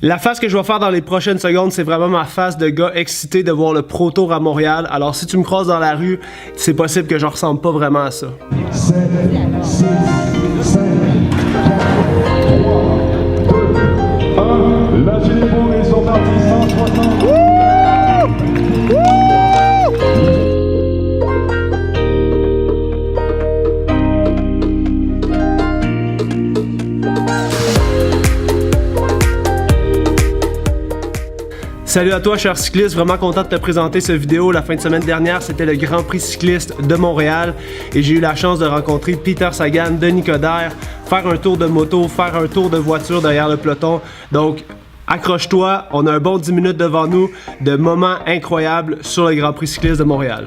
La face que je vais faire dans les prochaines secondes, c'est vraiment ma face de gars excité de voir le Pro Tour à Montréal. Alors si tu me croises dans la rue, c'est possible que je ressemble pas vraiment à ça. 7, 6, 5, 4, 3, 2, 1. Lâchez les boules, ils sont partis 160. Salut à toi, cher cycliste, vraiment content de te présenter cette vidéo. La fin de semaine dernière, c'était le Grand Prix cycliste de Montréal et j'ai eu la chance de rencontrer Peter Sagan, Denis Coderre, faire un tour de moto, faire un tour de voiture derrière le peloton. Donc, accroche-toi, on a un bon 10 minutes devant nous de moments incroyables sur le Grand Prix cycliste de Montréal.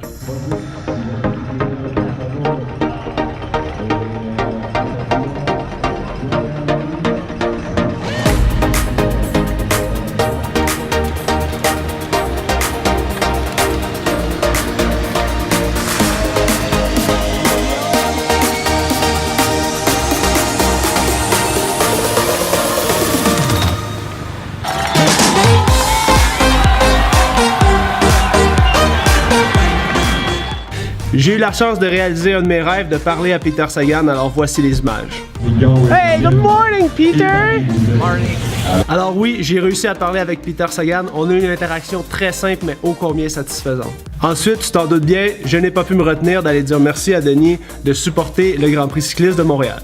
J'ai eu la chance de réaliser un de mes rêves, de parler à Peter Sagan, alors voici les images. Hey, good morning, Peter! Good morning. Alors oui, j'ai réussi à parler avec Peter Sagan. On a eu une interaction très simple, mais ô combien satisfaisante. Ensuite, tu t'en doutes bien, je n'ai pas pu me retenir d'aller dire merci à Denis de supporter le Grand Prix cycliste de Montréal.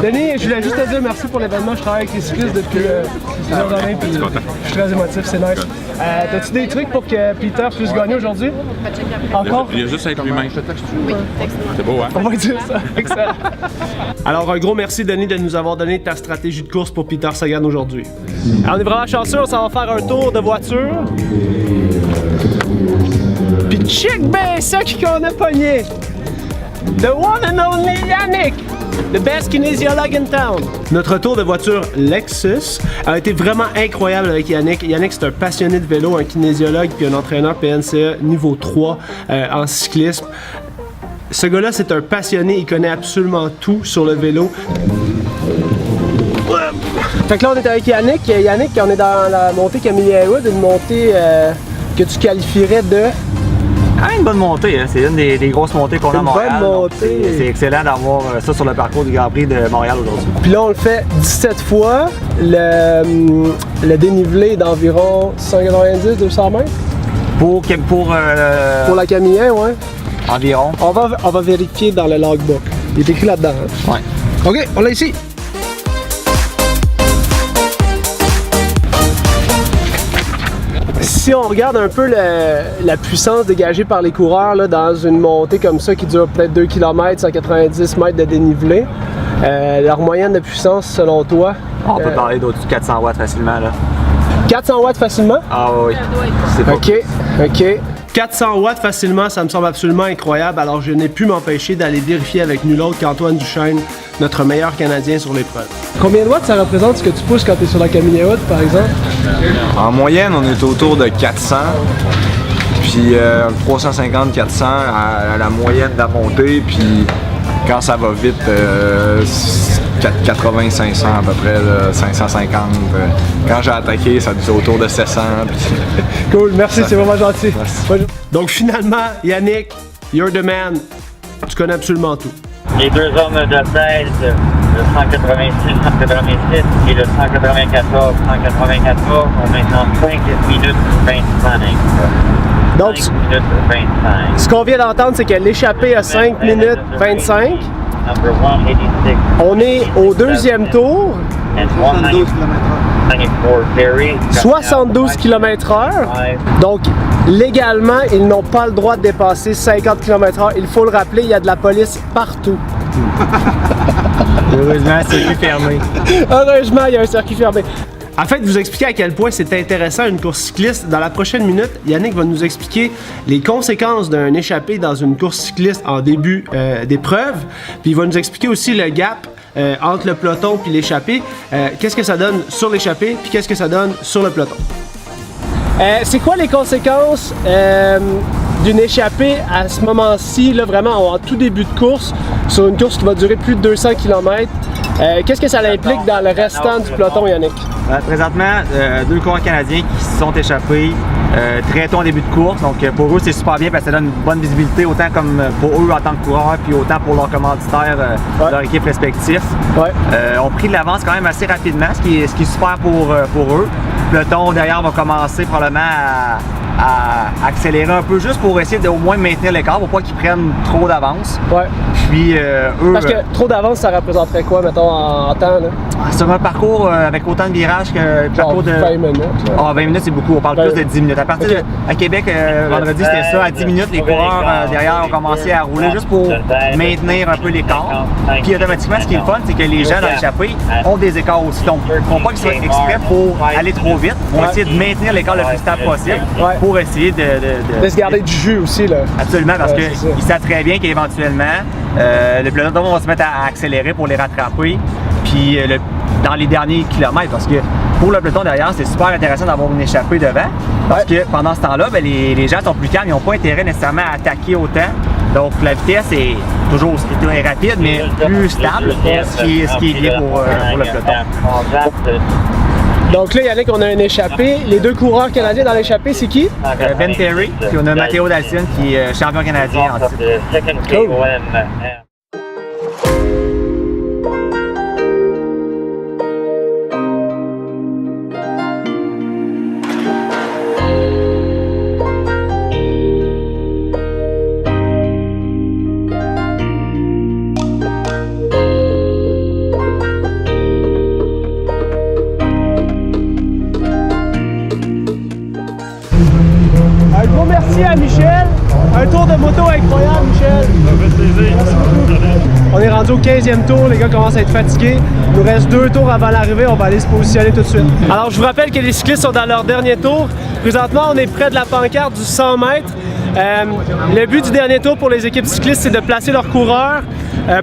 Denis, je voulais juste te dire merci pour l'événement. Je travaille avec les cyclistes depuis plusieurs années, puis je suis très émotif, c'est nice. T'as-tu des trucs pour que Peter puisse gagner aujourd'hui? Encore? Il y a juste à être lui-même. Oui, C'est beau, hein? On va dire ça. Excellent. Alors, un gros merci, Denis, de nous avoir donné ta stratégie de course pour Peter Sagan aujourd'hui. On est vraiment chanceux, on s'en va faire un tour de voiture. Puis check ben ça qu'on a pogné! The one and only Yannick! The best kinésiologue in town! Notre tour de voiture Lexus a été vraiment incroyable avec Yannick. Yannick, c'est un passionné de vélo, un kinésiologue puis un entraîneur PNCE niveau 3 en cyclisme. Ce gars-là, c'est un passionné, il connaît absolument tout sur le vélo. Fait que là, on est avec Yannick. Yannick, on est dans la montée Camille Wood, une montée que tu qualifierais de... Ah, une bonne montée, hein. C'est une des grosses montées qu'on a à Montréal. Une bonne montée. C'est excellent d'avoir ça sur le parcours du Grand Prix de Montréal aujourd'hui. Puis là, on le fait 17 fois. Le dénivelé est d'environ 190-200 mètres. Pour la Camille, ouais. Environ. On va vérifier dans le logbook. Il est écrit là-dedans. Hein? Ouais. OK, on l'a ici. Si on regarde un peu la puissance dégagée par les coureurs là, dans une montée comme ça qui dure peut-être 2 km, 190 mètres de dénivelé, leur moyenne de puissance selon toi? On peut parler d'au-dessus de 400 watts facilement. Là. 400 watts facilement? Ah oui, c'est pas OK. 400 watts facilement, ça me semble absolument incroyable, alors je n'ai pu m'empêcher d'aller vérifier avec nul autre qu'Antoine Duchesne, notre meilleur Canadien sur l'épreuve. Combien de watts ça représente ce que tu pousses quand tu es sur la Camille Wood, par exemple? En moyenne, on est autour de 400, puis 350-400 à la moyenne de la montée, puis quand ça va vite, 80-500 à peu près, là, 550. Quand j'ai attaqué, ça disait autour de 700. Cool, merci, c'est vraiment gentil. Merci. Donc finalement, Yannick, you're the man. Tu connais absolument tout. Les deux hommes de tête, le 186-186 et le 194-194 ont maintenant 5 minutes 25. Donc, 5 minutes 25. Ce qu'on vient d'entendre, c'est que l'échappée a 5 minutes 25. On est au deuxième tour. 72 km/h. Donc, légalement, ils n'ont pas le droit de dépasser 50 km/h. Il faut le rappeler, il y a de la police partout. Heureusement, c'est plus fermé. Heureusement, il y a un circuit fermé. Afin de vous expliquer à quel point c'est intéressant une course cycliste, dans la prochaine minute, Yannick va nous expliquer les conséquences d'un échappé dans une course cycliste en début d'épreuve. Puis il va nous expliquer aussi le gap entre le peloton puis l'échappé. Qu'est-ce que ça donne sur l'échappé, puis qu'est-ce que ça donne sur le peloton. C'est quoi les conséquences d'une échappée à ce moment-ci, là, vraiment en tout début de course, sur une course qui va durer plus de 200 km? Qu'est-ce que ça implique dans le restant du peloton, Yannick? Présentement, 2 coureurs canadiens qui se sont échappés très tôt en début de course. Donc pour eux, c'est super bien parce que ça donne une bonne visibilité autant comme pour eux en tant que coureurs, puis autant pour leurs commanditaires, leur équipe respective. Ouais. On pris de l'avance quand même assez rapidement, ce qui est super pour eux. Le peloton derrière va commencer probablement à accélérer un peu juste pour essayer de au moins maintenir l'écart pour pas qu'ils prennent trop d'avance. Ouais. Puis eux. Parce que trop d'avance, ça représenterait quoi, mettons, en temps? Là? Sur un parcours avec autant de virages que le parcours de. 20 minutes. Ah, 20 minutes, c'est beaucoup. On parle plus de 10 minutes. À partir à Québec, vendredi, c'était ça. À 10 minutes, les coureurs derrière ont commencé à rouler juste pour maintenir un peu l'écart. Puis automatiquement, ce qui est le fun, c'est que les gens dans l'échappée ont des écarts aussi. Donc, ils ne font pas qu'ils soient exprès pour aller trop vite. Ils vont essayer de maintenir l'écart le plus stable possible pour essayer de se garder du jus aussi. Là. Absolument, parce qu'ils savent très bien qu'éventuellement, le peloton va se mettre à accélérer pour les rattraper. Puis dans les derniers kilomètres, parce que pour le peloton derrière, c'est super intéressant d'avoir une échappée devant. Parce que pendant ce temps-là, ben, les gens sont plus calmes, ils n'ont pas intérêt nécessairement à attaquer autant. Donc la vitesse est toujours rapide, mais plus stable, ce qui est bien pour le peloton. Donc là, Yannick, on a un échappé. Les 2 coureurs canadiens dans l'échappée, c'est qui? Ben Terry, puis on a Matteo Dalcin qui est champion canadien en titre. Cool. Un gros merci à Michel. Un tour de moto incroyable, Michel. Merci beaucoup. On est rendu au 15e tour. Les gars commencent à être fatigués. Il nous reste 2 tours avant l'arrivée. On va aller se positionner tout de suite. Alors, je vous rappelle que les cyclistes sont dans leur dernier tour. Présentement, on est près de la pancarte du 100 mètres. Le but du dernier tour pour les équipes cyclistes, c'est de placer leurs coureurs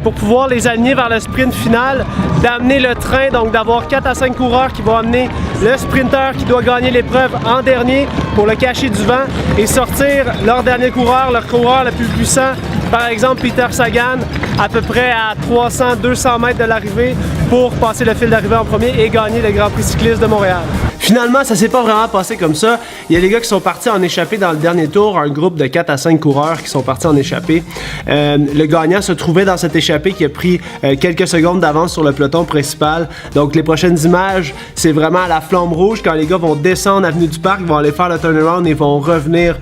pour pouvoir les aligner vers le sprint final, d'amener le train, donc d'avoir 4 à 5 coureurs qui vont amener le sprinter qui doit gagner l'épreuve en dernier pour le cacher du vent et sortir leur dernier coureur, leur coureur le plus puissant, par exemple Peter Sagan, à peu près à 300-200 mètres de l'arrivée pour passer le fil d'arrivée en premier et gagner le Grand Prix cycliste de Montréal. Finalement, ça s'est pas vraiment passé comme ça. Il y a les gars qui sont partis en échappée dans le dernier tour, un groupe de 4 à 5 coureurs qui sont partis en échappée. Le gagnant se trouvait dans cette échappée qui a pris quelques secondes d'avance sur le peloton principal. Donc les prochaines images, c'est vraiment à la flamme rouge quand les gars vont descendre avenue du Parc, vont aller faire le turnaround et vont revenir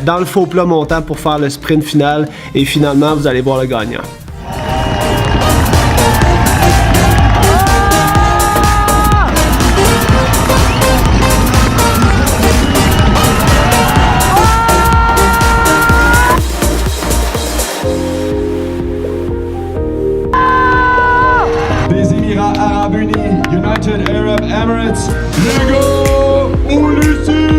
dans le faux plat montant pour faire le sprint final. Et finalement, vous allez voir le gagnant. Des Émirats Arabes Unis, United Arab Emirates, Lego, Ulysse.